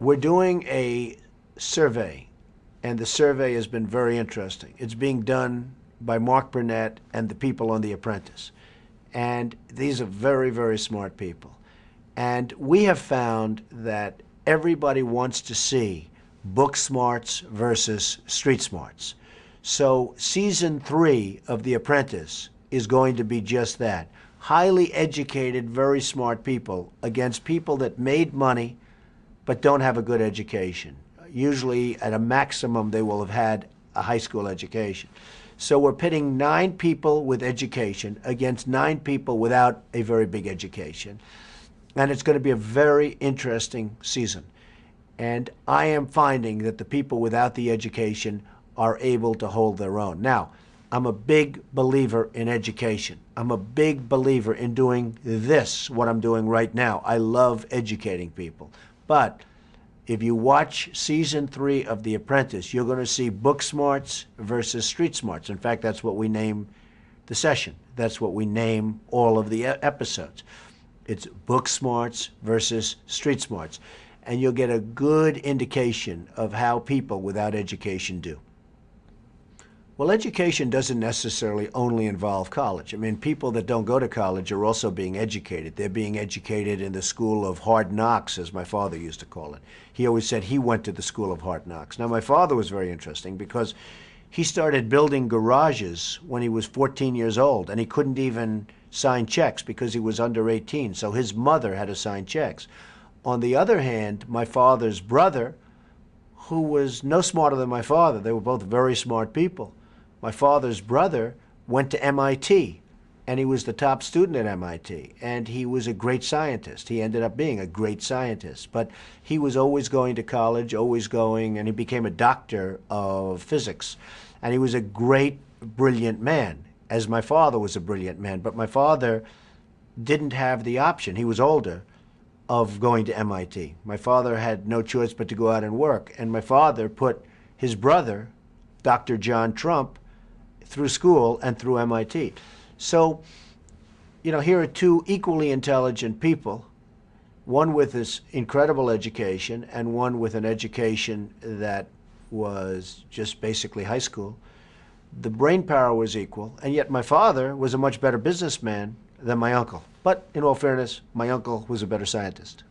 We're doing a survey, and the survey has been very interesting. It's being done by Mark Burnett and the people on The Apprentice. And these are very, very smart people. And we have found that everybody wants to see book smarts versus street smarts. So season 3 of The Apprentice is going to be just that. Highly educated, very smart people against people that made money but don't have a good education. Usually, at a maximum, they will have had a high school education. So we're pitting 9 people with education against 9 people without a very big education. And it's going to be a very interesting season. And I am finding that the people without the education are able to hold their own. Now, I'm a big believer in education. I'm a big believer in doing this, what I'm doing right now. I love educating people. But if you watch season 3 of The Apprentice, you're going to see book smarts versus street smarts. In fact, that's what we name the session. That's what we name all of the episodes. It's book smarts versus street smarts. And you'll get a good indication of how people without education do. Well, education doesn't necessarily only involve college. I mean, people that don't go to college are also being educated. They're being educated in the school of hard knocks, as my father used to call it. He always said he went to the school of hard knocks. Now, my father was very interesting because he started building garages when he was 14 years old, and he couldn't even sign checks because he was under 18, so his mother had to sign checks. On the other hand, my father's brother, who was no smarter than my father, they were both very smart people. My father's brother went to MIT, and he was the top student at MIT, and he was a great scientist. He ended up being a great scientist, but he was always going to college, always going, and he became a doctor of physics. And he was a great, brilliant man, as my father was a brilliant man. But my father didn't have the option. He was older, of going to MIT. My father had no choice but to go out and work. And my father put his brother, Dr. John Trump, through school and through MIT. So, you know, here are 2 equally intelligent people, one with this incredible education and one with an education that was just basically high school. The brain power was equal, and yet my father was a much better businessman than my uncle. But in all fairness, my uncle was a better scientist.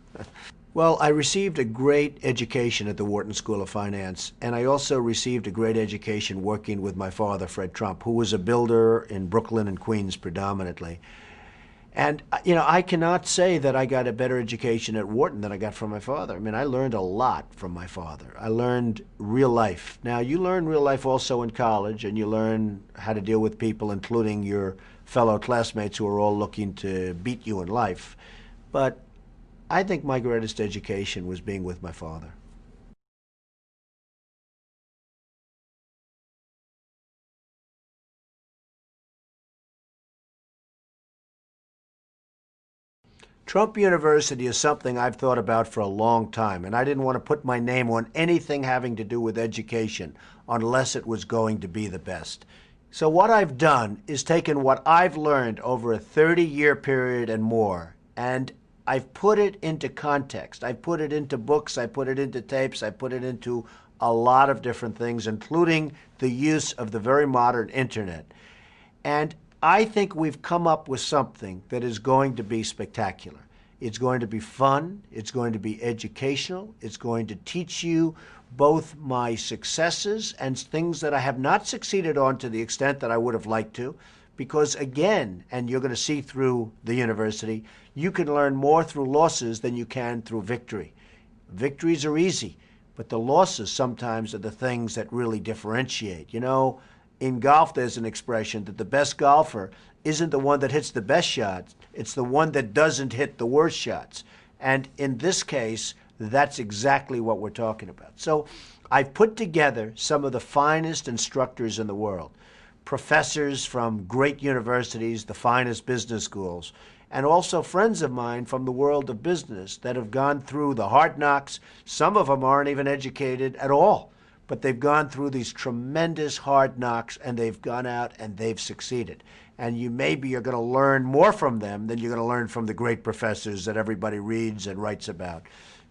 Well, I received a great education at the Wharton School of Finance, and I also received a great education working with my father, Fred Trump, who was a builder in Brooklyn and Queens predominantly. And, you know, I cannot say that I got a better education at Wharton than I got from my father. I mean, I learned a lot from my father. I learned real life. Now, you learn real life also in college, and you learn how to deal with people, including your fellow classmates who are all looking to beat you in life. But I think my greatest education was being with my father. Trump University is something I've thought about for a long time, and I didn't want to put my name on anything having to do with education unless it was going to be the best. So what I've done is taken what I've learned over a 30-year period and more, and I've put it into context. I put it into books, I put it into tapes, I put it into a lot of different things, including the use of the very modern internet. And I think we've come up with something that is going to be spectacular. It's going to be fun, it's going to be educational, it's going to teach you both my successes and things that I have not succeeded on to the extent that I would have liked to, because again, and you're going to see through the university, you can learn more through losses than you can through victory. Victories are easy, but the losses sometimes are the things that really differentiate. You know, in golf, there's an expression that the best golfer isn't the one that hits the best shots, it's the one that doesn't hit the worst shots. And in this case, that's exactly what we're talking about. So I've put together some of the finest instructors in the world, professors from great universities, the finest business schools, and also friends of mine from the world of business that have gone through the hard knocks. Some of them aren't even educated at all, but they've gone through these tremendous hard knocks, and they've gone out and they've succeeded. And you're going to learn more from them than you're going to learn from the great professors that everybody reads and writes about.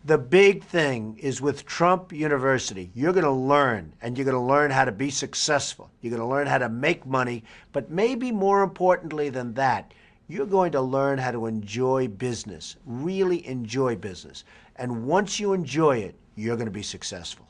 The big thing is with Trump University, you're going to learn, and you're going to learn how to be successful. You're going to learn how to make money, but maybe more importantly than that, you're going to learn how to enjoy business, really enjoy business. And once you enjoy it, you're going to be successful.